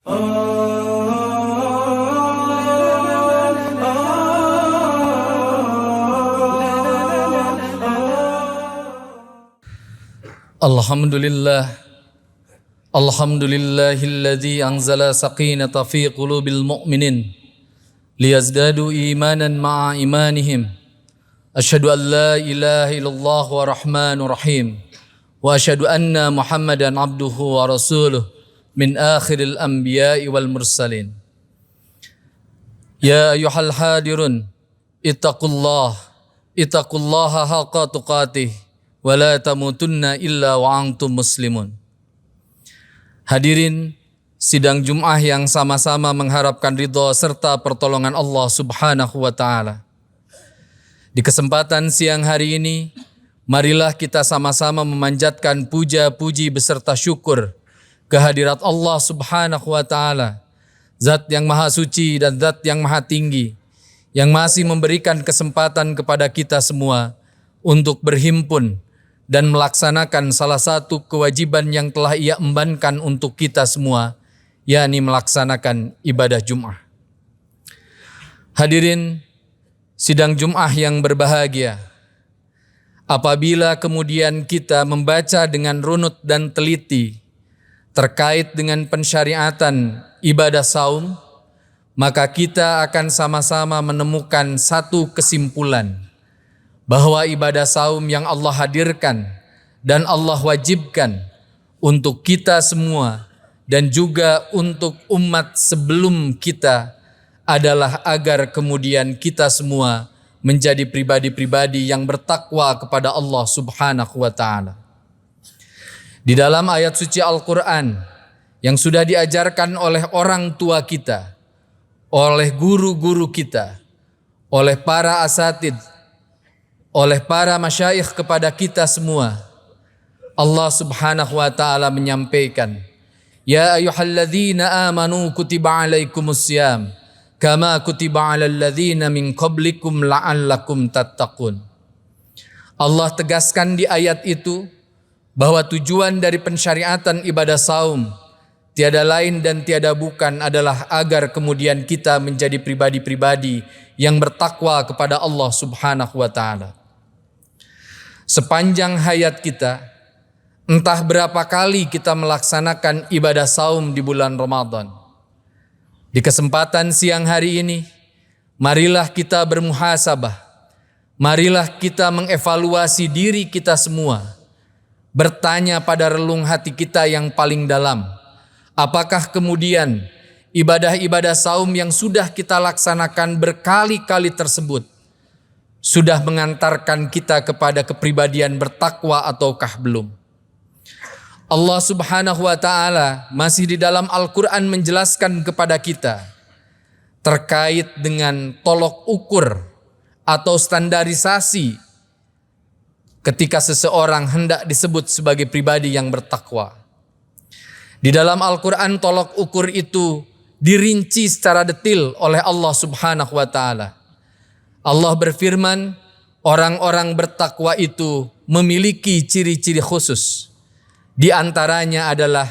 Alhamdulillah, alhamdulillahilladzi anzala sakinata fi qulubil mu'minin liyazdadu imanan ma'a imanihim. Asyhadu an la ilaha illallah wa rahmanur rahim wa asyhadu anna Muhammadan abduhu wa rasuluh min akhiril anbiya'i wal mursalin. Ya ayyuhal hadirun ittaqullaha haqqa tuqatih wa la tamutunna illa wa antum muslimun. Hadirin sidang Jum'ah yang sama-sama mengharapkan ridha serta pertolongan Allah Subhanahu wa taala. Di kesempatan siang hari ini, marilah kita sama-sama memanjatkan puja-puji beserta syukur kehadirat Allah Subhanahu wa taala, Zat yang maha suci dan Zat yang maha tinggi, yang masih memberikan kesempatan kepada kita semua untuk berhimpun dan melaksanakan salah satu kewajiban yang telah Ia embankan untuk kita semua, yakni melaksanakan ibadah Jum'ah. Hadirin sidang Jum'ah yang berbahagia, apabila kemudian kita membaca dengan runut dan teliti terkait dengan pensyariatan ibadah saum, maka kita akan sama-sama menemukan satu kesimpulan, bahwa ibadah saum yang Allah hadirkan dan Allah wajibkan untuk kita semua dan juga untuk umat sebelum kita adalah agar kemudian kita semua menjadi pribadi-pribadi yang bertakwa kepada Allah Subhanahu wa taala. Di dalam ayat suci Al-Quran yang sudah diajarkan oleh orang tua kita, oleh guru-guru kita, oleh para asatidz, oleh para masyayikh kepada kita semua, Allah Subhanahu wa taala menyampaikan, ya ayyuhalladzina amanu kutiba alaikumussyam kama kutiba alal ladzina min qablikum la'allakum tattaqun. Allah tegaskan di ayat itu bahwa tujuan dari pensyariatan ibadah saum tiada lain dan tiada bukan adalah agar kemudian kita menjadi pribadi-pribadi yang bertakwa kepada Allah Subhanahu wa taala. Sepanjang hayat kita, entah berapa kali kita melaksanakan ibadah saum di bulan Ramadan. Di kesempatan siang hari ini, marilah kita bermuhasabah. Marilah kita mengevaluasi diri kita semua. Bertanya pada relung hati kita yang paling dalam, apakah kemudian ibadah-ibadah saum yang sudah kita laksanakan berkali-kali tersebut sudah mengantarkan kita kepada kepribadian bertakwa ataukah belum? Allah Subhanahu wa taala masih di dalam Al-Quran menjelaskan kepada kita terkait dengan tolok ukur atau standarisasi ketika seseorang hendak disebut sebagai pribadi yang bertakwa. Di dalam Al-Quran tolok ukur itu dirinci secara detil oleh Allah Subhanahu wa taala. Allah berfirman, orang-orang bertakwa itu memiliki ciri-ciri khusus. Di antaranya adalah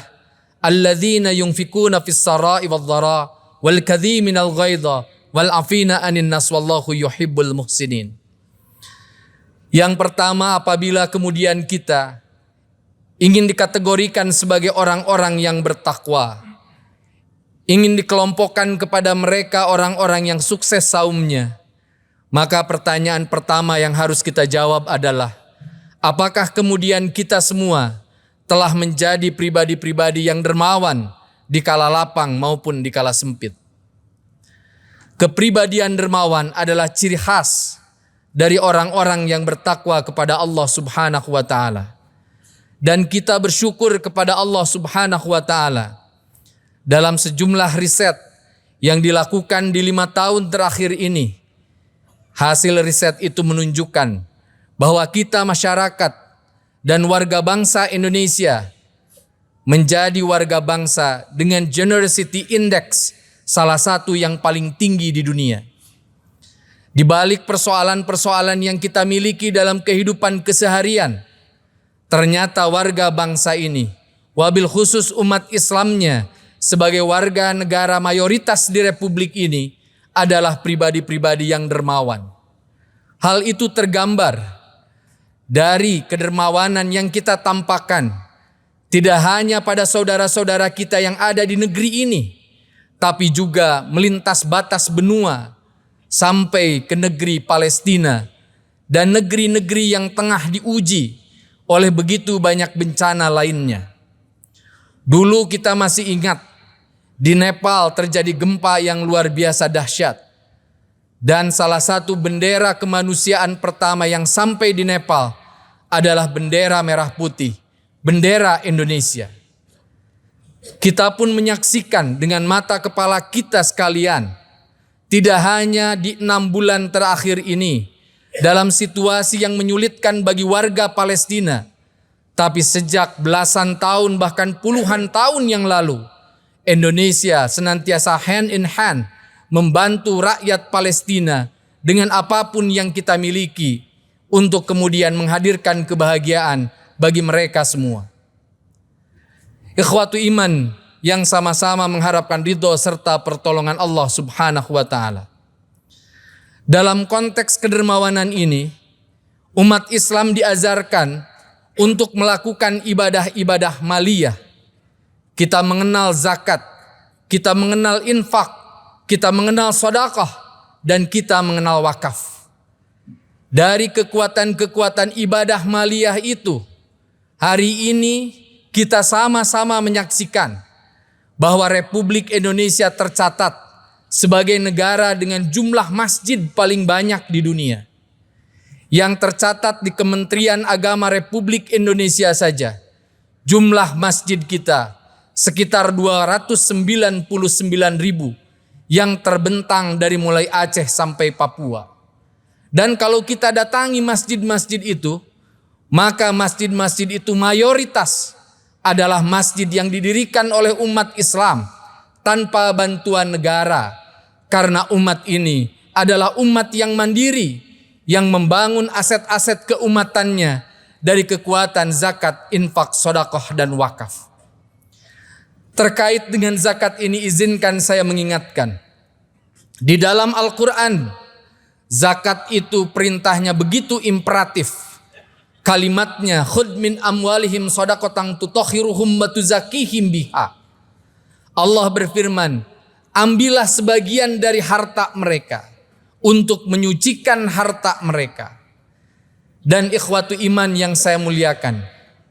alladzina yunfikuna fis sarai wadh-dhara wal kadhiminal ghaidha wal afina 'anil nas wallahu yuhibbul muhsinin. Yang pertama, apabila kemudian kita ingin dikategorikan sebagai orang-orang yang bertakwa, ingin dikelompokkan kepada mereka orang-orang yang sukses saumnya, maka pertanyaan pertama yang harus kita jawab adalah, apakah kemudian kita semua telah menjadi pribadi-pribadi yang dermawan di kala lapang maupun di kala sempit? Kepribadian dermawan adalah ciri khas dari orang-orang yang bertakwa kepada Allah Subhanahu wa taala. Dan kita bersyukur kepada Allah Subhanahu wa taala dalam sejumlah riset yang dilakukan di 5 tahun terakhir ini. Hasil riset itu menunjukkan bahwa kita masyarakat dan warga bangsa Indonesia menjadi warga bangsa dengan generosity index salah satu yang paling tinggi di dunia. Di balik persoalan-persoalan yang kita miliki dalam kehidupan keseharian, ternyata warga bangsa ini, wabil khusus umat Islamnya, sebagai warga negara mayoritas di Republik ini adalah pribadi-pribadi yang dermawan. Hal itu tergambar dari kedermawanan yang kita tampakkan tidak hanya pada saudara-saudara kita yang ada di negeri ini, tapi juga melintas batas benua sampai ke negeri Palestina dan negeri-negeri yang tengah diuji oleh begitu banyak bencana lainnya. Dulu kita masih ingat di Nepal terjadi gempa yang luar biasa dahsyat. Dan salah satu bendera kemanusiaan pertama yang sampai di Nepal adalah bendera merah putih, bendera Indonesia. Kita pun menyaksikan dengan mata kepala kita sekalian, tidak hanya di 6 bulan terakhir ini, dalam situasi yang menyulitkan bagi warga Palestina, tapi sejak belasan tahun bahkan puluhan tahun yang lalu, Indonesia senantiasa hand in hand membantu rakyat Palestina dengan apapun yang kita miliki untuk kemudian menghadirkan kebahagiaan bagi mereka semua. Ikhwatu iman yang sama-sama mengharapkan ridho serta pertolongan Allah Subhanahu wa taala. Dalam konteks kedermawanan ini, umat Islam diajarkan untuk melakukan ibadah-ibadah maliyah. Kita mengenal zakat, kita mengenal infak, kita mengenal sedekah, dan kita mengenal wakaf. Dari kekuatan-kekuatan ibadah maliyah itu, hari ini kita sama-sama menyaksikan bahwa Republik Indonesia tercatat sebagai negara dengan jumlah masjid paling banyak di dunia. Yang tercatat di Kementerian Agama Republik Indonesia saja, jumlah masjid kita sekitar 299.000 yang terbentang dari mulai Aceh sampai Papua. Dan kalau kita datangi masjid-masjid itu, maka masjid-masjid itu mayoritas adalah masjid yang didirikan oleh umat Islam tanpa bantuan negara, karena umat ini adalah umat yang mandiri, yang membangun aset-aset keumatannya dari kekuatan zakat, infak, sedekah, dan wakaf. Terkait dengan zakat ini, izinkan saya mengingatkan, di dalam Al-Quran, zakat itu perintahnya begitu imperatif. Kalimatnya, khudh min amwalihim shadaqatan tutahhiruhum wa tuzakkihim biha. Allah berfirman, ambillah sebagian dari harta mereka untuk menyucikan harta mereka. Dan ikhwatu iman yang saya muliakan,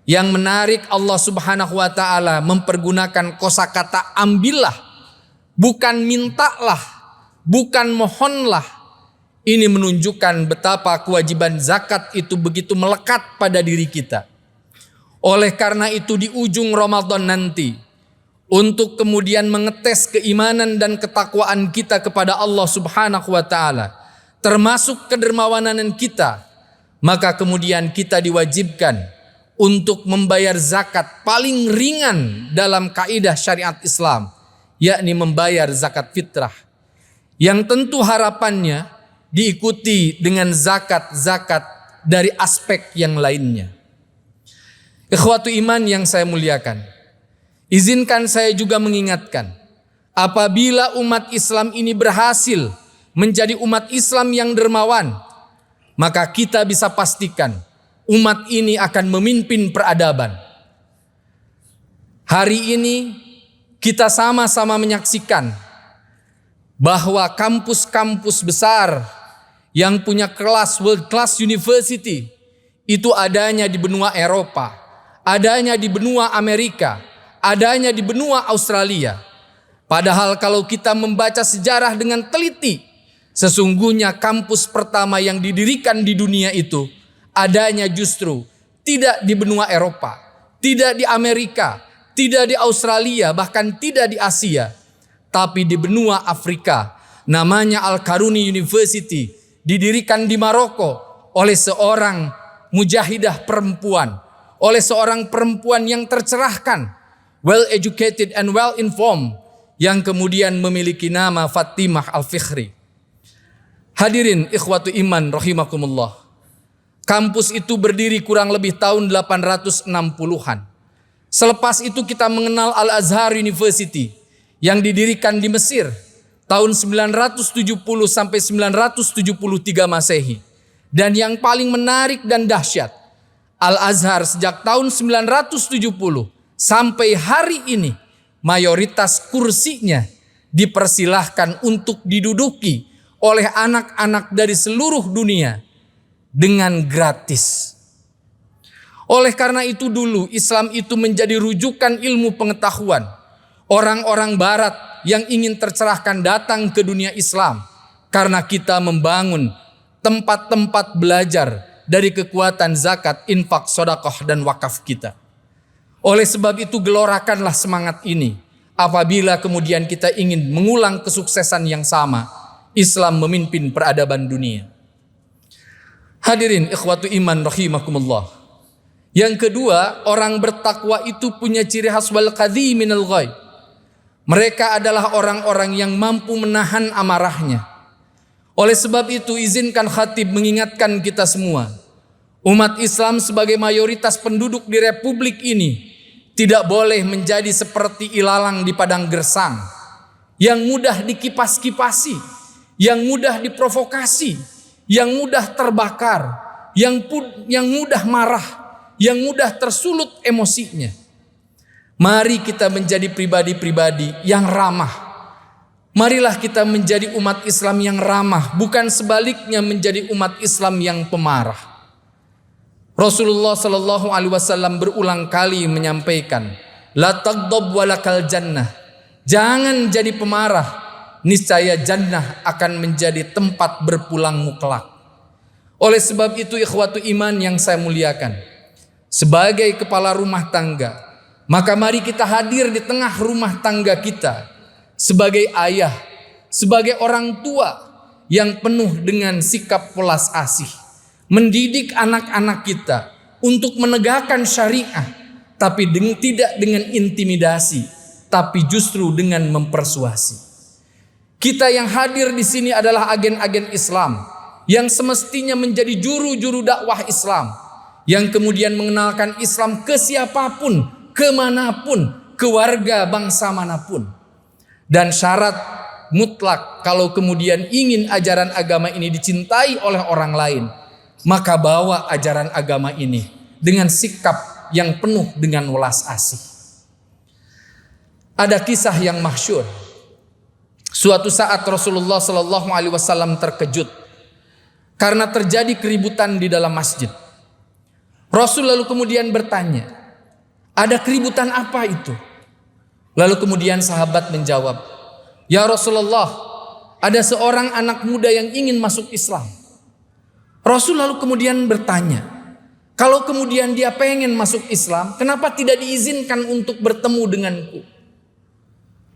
yang menarik, Allah Subhanahu wa taala mempergunakan kosakata ambillah, bukan mintalah, bukan mohonlah. Ini menunjukkan betapa kewajiban zakat itu begitu melekat pada diri kita. Oleh karena itu di ujung Ramadan nanti, untuk kemudian mengetes keimanan dan ketakwaan kita kepada Allah Subhanahu wa taala, termasuk kedermawanan kita, maka kemudian kita diwajibkan untuk membayar zakat paling ringan dalam kaidah syariat Islam, yakni membayar zakat fitrah, yang tentu harapannya diikuti dengan zakat-zakat dari aspek yang lainnya. Ikhwatu iman yang saya muliakan, izinkan saya juga mengingatkan, apabila umat Islam ini berhasil menjadi umat Islam yang dermawan, maka kita bisa pastikan umat ini akan memimpin peradaban. Hari ini kita sama-sama menyaksikan bahwa kampus-kampus besar yang punya kelas world class university itu adanya di benua Eropa, adanya di benua Amerika, adanya di benua Australia. Padahal kalau kita membaca sejarah dengan teliti, sesungguhnya kampus pertama yang didirikan di dunia itu adanya justru tidak di benua Eropa, tidak di Amerika, tidak di Australia, bahkan tidak di Asia, tapi di benua Afrika. Namanya Al-Karuni University, didirikan di Maroko oleh seorang mujahidah perempuan, oleh seorang perempuan yang tercerahkan, well educated and well informed, yang kemudian memiliki nama Fatimah Al-Fikhri. Hadirin ikhwatu iman rahimakumullah, kampus itu berdiri kurang lebih tahun 860-an. Selepas itu kita mengenal Al-Azhar University yang didirikan di Mesir tahun 970 sampai 973 Masehi. Dan yang paling menarik dan dahsyat, Al-Azhar sejak tahun 970 sampai hari ini mayoritas kursinya dipersilahkan untuk diduduki oleh anak-anak dari seluruh dunia dengan gratis. Oleh karena itu dulu Islam itu menjadi rujukan ilmu pengetahuan. Orang-orang barat yang ingin tercerahkan datang ke dunia Islam karena kita membangun tempat-tempat belajar dari kekuatan zakat, infak, sedekah dan wakaf kita. Oleh sebab itu gelorakanlah semangat ini. Apabila kemudian kita ingin mengulang kesuksesan yang sama, Islam memimpin peradaban dunia. Hadirin ikhwatu iman rahimakumullah. Yang kedua, orang bertakwa itu punya ciri khas wal qadhi minal ghaib. Mereka adalah orang-orang yang mampu menahan amarahnya. Oleh sebab itu izinkan khatib mengingatkan kita semua. Umat Islam sebagai mayoritas penduduk di republik ini tidak boleh menjadi seperti ilalang di padang gersang, yang mudah dikipas-kipasi, yang mudah diprovokasi, yang mudah terbakar, yang mudah marah, yang mudah tersulut emosinya. Mari kita menjadi pribadi-pribadi yang ramah. Marilah kita menjadi umat Islam yang ramah, bukan sebaliknya menjadi umat Islam yang pemarah. Rasulullah Shallallahu Alaihi Wasallam berulang kali menyampaikan, la taghdab walakal jannah. Jangan jadi pemarah, niscaya jannah akan menjadi tempat berpulangmu kelak. Oleh sebab itu ikhwatu iman yang saya muliakan, sebagai kepala rumah tangga, maka mari kita hadir di tengah rumah tangga kita sebagai ayah, sebagai orang tua yang penuh dengan sikap welas asih, mendidik anak-anak kita untuk menegakkan syariah, tapi tidak dengan intimidasi, tapi justru dengan mempersuasi. Kita yang hadir di sini adalah agen-agen Islam yang semestinya menjadi juru-juru dakwah Islam, yang kemudian mengenalkan Islam ke siapapun, kemanapun, ke warga bangsa manapun. Dan syarat mutlak kalau kemudian ingin ajaran agama ini dicintai oleh orang lain, maka bawa ajaran agama ini dengan sikap yang penuh dengan welas asih. Ada kisah yang masyhur. Suatu saat Rasulullah Shallallahu Alaihi Wasallam terkejut karena terjadi keributan di dalam masjid. Rasul lalu kemudian bertanya, ada keributan apa itu? Lalu kemudian sahabat menjawab, ya Rasulullah, ada seorang anak muda yang ingin masuk Islam. Rasul lalu kemudian bertanya, kalau kemudian dia pengen masuk Islam, kenapa tidak diizinkan untuk bertemu denganku?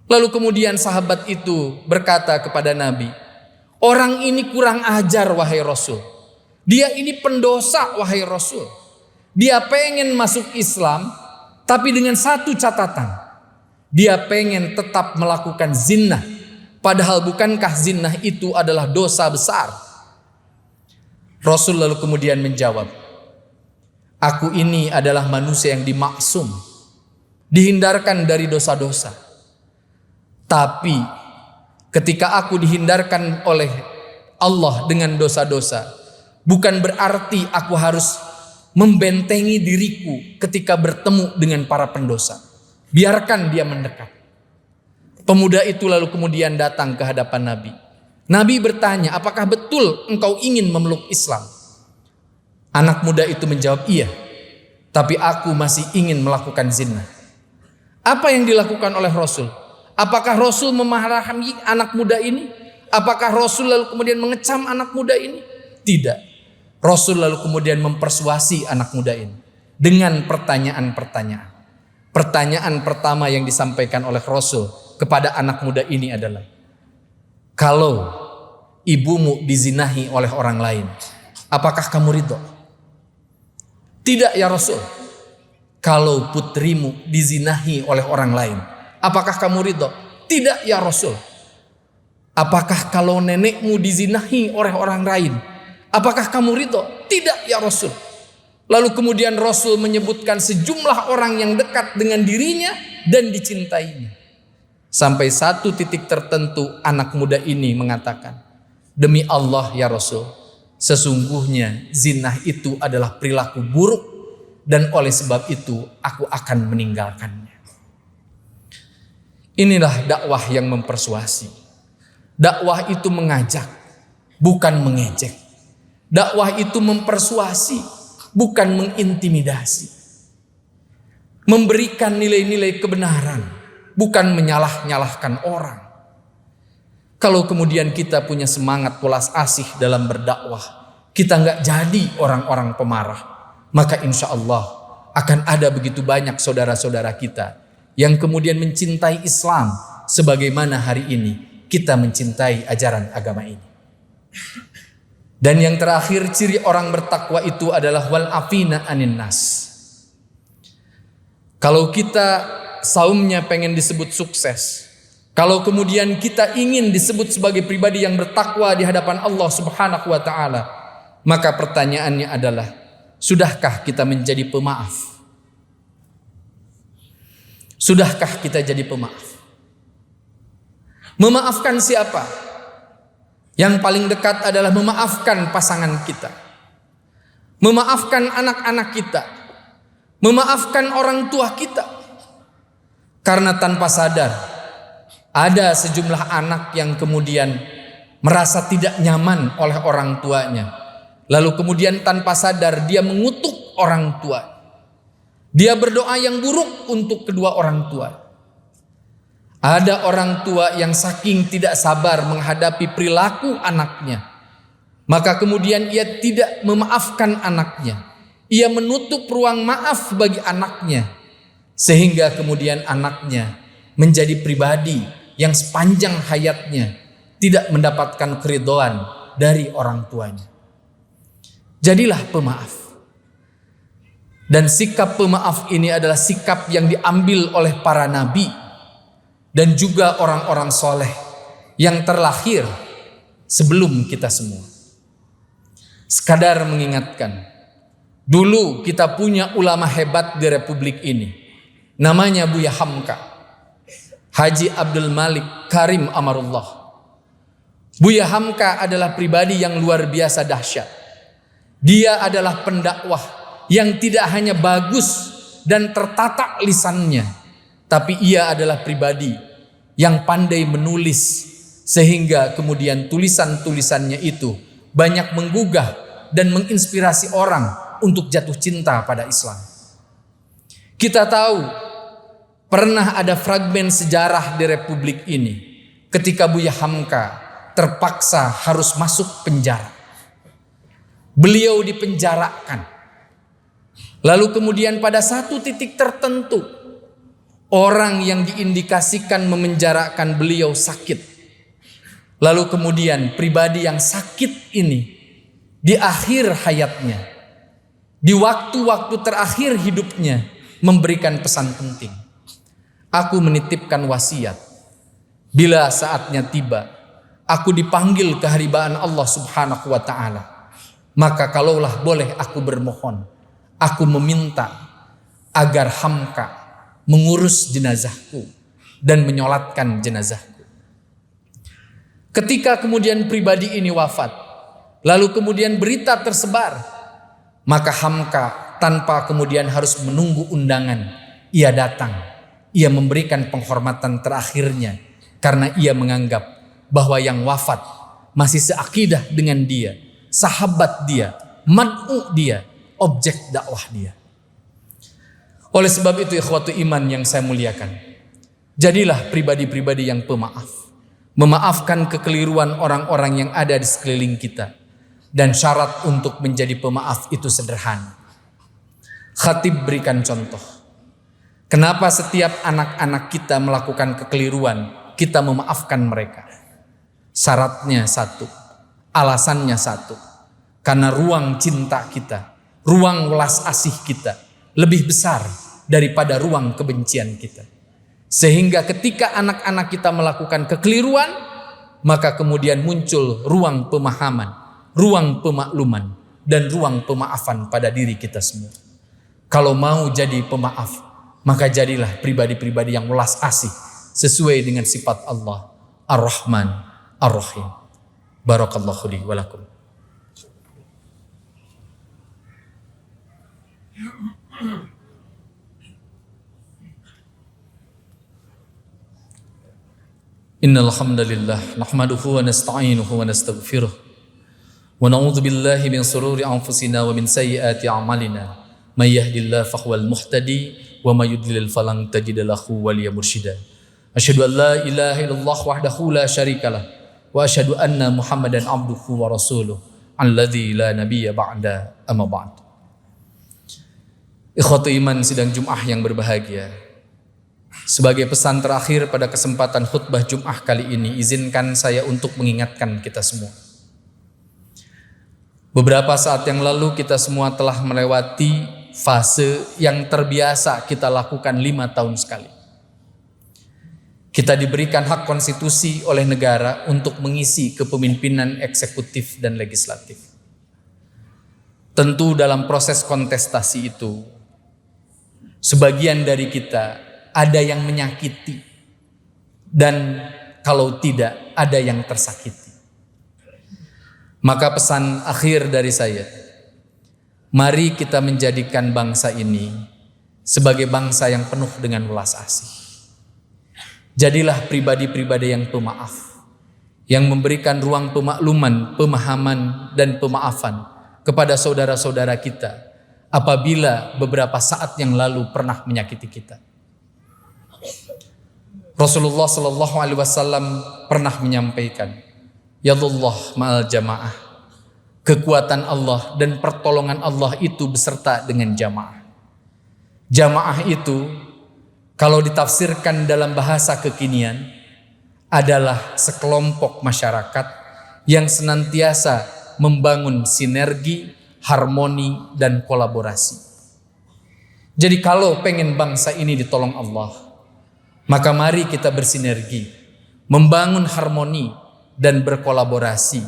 Lalu kemudian sahabat itu berkata kepada Nabi, orang ini kurang ajar wahai Rasul. Dia ini pendosa wahai Rasul. Dia pengen masuk Islam, tapi dengan satu catatan. Dia pengen tetap melakukan zina. Padahal bukankah zina itu adalah dosa besar? Rasul lalu kemudian menjawab, aku ini adalah manusia yang dimaksum, dihindarkan dari dosa-dosa. Tapi ketika aku dihindarkan oleh Allah dengan dosa-dosa, bukan berarti aku harus membentengi diriku ketika bertemu dengan para pendosa. Biarkan dia mendekat. Pemuda itu lalu kemudian datang ke hadapan Nabi. Nabi bertanya, apakah betul engkau ingin memeluk Islam? Anak muda itu menjawab, iya, tapi aku masih ingin melakukan zina. Apa yang dilakukan oleh Rasul? Apakah Rasul memarahi anak muda ini? Apakah Rasul lalu kemudian mengecam anak muda ini? Tidak. Rasul lalu kemudian mempersuasi anak muda ini dengan pertanyaan-pertanyaan. Pertanyaan pertama yang disampaikan oleh Rasul kepada anak muda ini adalah, kalau ibumu dizinahi oleh orang lain, apakah kamu ridho? Tidak ya Rasul. Kalau putrimu dizinahi oleh orang lain, apakah kamu ridho? Tidak ya Rasul. Apakah kalau nenekmu dizinahi oleh orang lain, apakah kamu ridho? Tidak ya Rasul. Lalu kemudian Rasul menyebutkan sejumlah orang yang dekat dengan dirinya dan dicintainya. Sampai satu titik tertentu anak muda ini mengatakan, demi Allah ya Rasul, sesungguhnya zina itu adalah perilaku buruk dan oleh sebab itu aku akan meninggalkannya. Inilah dakwah yang mempersuasi. Dakwah itu mengajak, bukan mengejek. Dakwah itu mempersuasi, bukan mengintimidasi. Memberikan nilai-nilai kebenaran, bukan menyalah-nyalahkan orang. Kalau kemudian kita punya semangat welas asih dalam berdakwah, kita nggak jadi orang-orang pemarah, maka insya Allah akan ada begitu banyak saudara-saudara kita yang kemudian mencintai Islam sebagaimana hari ini kita mencintai ajaran agama ini. Dan yang terakhir, ciri orang bertakwa itu adalah wal afina anin nas. Kalau kita saumnya pengen disebut sukses, kalau kemudian kita ingin disebut sebagai pribadi yang bertakwa di hadapan Allah Subhanahu wa taala, maka pertanyaannya adalah, sudahkah kita menjadi pemaaf? Sudahkah kita jadi pemaaf? Memaafkan siapa? Yang paling dekat adalah memaafkan pasangan kita, memaafkan anak-anak kita, memaafkan orang tua kita. Karena tanpa sadar ada sejumlah anak yang kemudian merasa tidak nyaman oleh orang tuanya, lalu kemudian tanpa sadar dia mengutuk orang tua. Dia berdoa yang buruk untuk kedua orang tua. Ada orang tua yang saking tidak sabar menghadapi perilaku anaknya, maka kemudian ia tidak memaafkan anaknya. Ia menutup ruang maaf bagi anaknya, sehingga kemudian anaknya menjadi pribadi yang sepanjang hayatnya tidak mendapatkan keridhaan dari orang tuanya. Jadilah pemaaf. Dan sikap pemaaf ini adalah sikap yang diambil oleh para nabi dan juga orang-orang soleh yang terlahir sebelum kita semua. Sekadar mengingatkan, dulu kita punya ulama hebat di Republik ini, namanya Buya Hamka, Haji Abdul Malik Karim Amarullah. Buya Hamka adalah pribadi yang luar biasa dahsyat. Dia adalah pendakwah yang tidak hanya bagus dan tertata lisannya, tapi ia adalah pribadi yang pandai menulis, sehingga kemudian tulisan-tulisannya itu banyak menggugah dan menginspirasi orang untuk jatuh cinta pada Islam. Kita tahu pernah ada fragmen sejarah di Republik ini ketika Buya Hamka terpaksa harus masuk penjara. Beliau dipenjarakan. Lalu kemudian pada satu titik tertentu, orang yang diindikasikan memenjarakan beliau sakit. Lalu kemudian pribadi yang sakit ini di akhir hayatnya, di waktu-waktu terakhir hidupnya, memberikan pesan penting. Aku menitipkan wasiat, bila saatnya tiba, aku dipanggil keharibaan Allah Subhanahu wa ta'ala, maka kalaulah boleh aku bermohon, aku meminta agar Hamka mengurus jenazahku dan menyolatkan jenazahku. Ketika kemudian pribadi ini wafat, lalu kemudian berita tersebar, maka Hamka tanpa kemudian harus menunggu undangan, ia datang, ia memberikan penghormatan terakhirnya, karena ia menganggap bahwa yang wafat masih seakidah dengan dia, sahabat dia, mad'u dia, objek dakwah dia. Oleh sebab itu ikhwatu iman yang saya muliakan, jadilah pribadi-pribadi yang pemaaf, memaafkan kekeliruan orang-orang yang ada di sekeliling kita. Dan syarat untuk menjadi pemaaf itu sederhana. Khatib berikan contoh. Kenapa setiap anak-anak kita melakukan kekeliruan, kita memaafkan mereka? Syaratnya satu, alasannya satu. Karena ruang cinta kita, ruang welas asih kita lebih besar daripada ruang kebencian kita. Sehingga ketika anak-anak kita melakukan kekeliruan, maka kemudian muncul ruang pemahaman, ruang pemakluman, dan ruang pemaafan pada diri kita semua. Kalau mau jadi pemaaf, maka jadilah pribadi-pribadi yang welas asih sesuai dengan sifat Allah Ar-Rahman Ar-Rahim. Barakallahu li wa lakum. Innal hamdalillah nahmaduhu wa nasta'inuhu wa nastaghfiruh wa na'udzu billahi min shururi anfusina wa min sayyiati a'malina. May yahdihillahu fahuwal muhtadi wa may yudlil falan tajid lahu waliya mursyida. Asyhadu an la ilaha illallah wahdahu la syarikalah wa asyhadu anna Muhammadan abduhu wa rasuluh alladzi la nabiyya ba'da amma ba'd. Ikhwatu iman sidang Jumat yang berbahagia. Sebagai pesan terakhir pada kesempatan khutbah Jumat kali ini, izinkan saya untuk mengingatkan kita semua. Beberapa saat yang lalu kita semua telah melewati fase yang terbiasa kita lakukan 5 tahun sekali. Kita diberikan hak konstitusi oleh negara untuk mengisi kepemimpinan eksekutif dan legislatif. Tentu dalam proses kontestasi itu, sebagian dari kita ada yang menyakiti, dan kalau tidak ada yang tersakiti. Maka pesan akhir dari saya, mari kita menjadikan bangsa ini sebagai bangsa yang penuh dengan welas asih. Jadilah pribadi-pribadi yang pemaaf, yang memberikan ruang pemakluman, pemahaman, dan pemaafan kepada saudara-saudara kita apabila beberapa saat yang lalu pernah menyakiti kita. Rasulullah Shallallahu Alaihi Wasallam pernah menyampaikan, Yadullah ma'al jamaah, kekuatan Allah dan pertolongan Allah itu beserta dengan jamaah. Jamaah itu kalau ditafsirkan dalam bahasa kekinian adalah sekelompok masyarakat yang senantiasa membangun sinergi, harmoni, dan kolaborasi. Jadi kalau pengen bangsa ini ditolong Allah, maka mari kita bersinergi, membangun harmoni dan berkolaborasi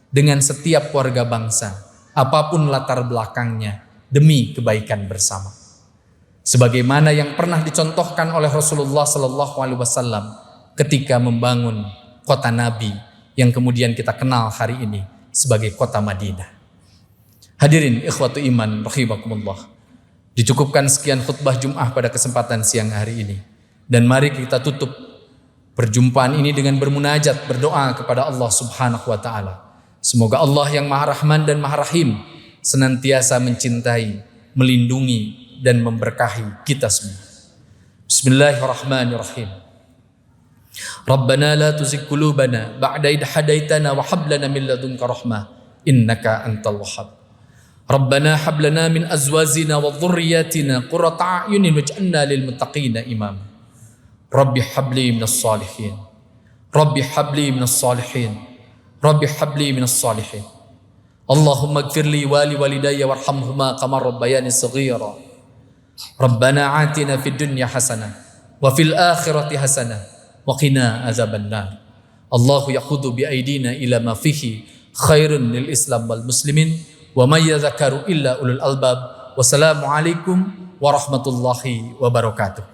dengan setiap warga bangsa, apapun latar belakangnya, demi kebaikan bersama. Sebagaimana yang pernah dicontohkan oleh Rasulullah Sallallahu Alaihi Wasallam ketika membangun kota Nabi yang kemudian kita kenal hari ini sebagai kota Madinah. Hadirin ikhwatu iman rahimakumullah. Dicukupkan sekian khutbah Jumat pada kesempatan siang hari ini. Dan mari kita tutup perjumpaan ini dengan bermunajat, berdoa kepada Allah Subhanahu wa taala. Semoga Allah yang Maha Rahman dan Maha Rahim senantiasa mencintai, melindungi, dan memberkahi kita semua. Bismillahirrahmanirrahim. Rabbana la tuzigh qulubana ba'da idh hadaitana wa hab lana min ladunka rahmah innaka antal wahhab. Rabbana hab lana min azwajina wa dhurriyyatina qurrata a'yunin waj'alna lil muttaqina imama. Rabbi habli minas salihin. Rabbi habli minas salihin. Rabbi habli minas salihin. Allahumma ighfirli wali walidayya warhamhuma kama rabbayani saghira. Rabbana atina fid dunya hasanah wa fil akhirati hasanah wa qina azabannar. Allahu yakhudhu bi aidina ila ma fihi khairun lil Islam wal muslimin wa may yadhakkaru illa ulul albab. Wassalamu alaikum warahmatullahi wabarakatuh.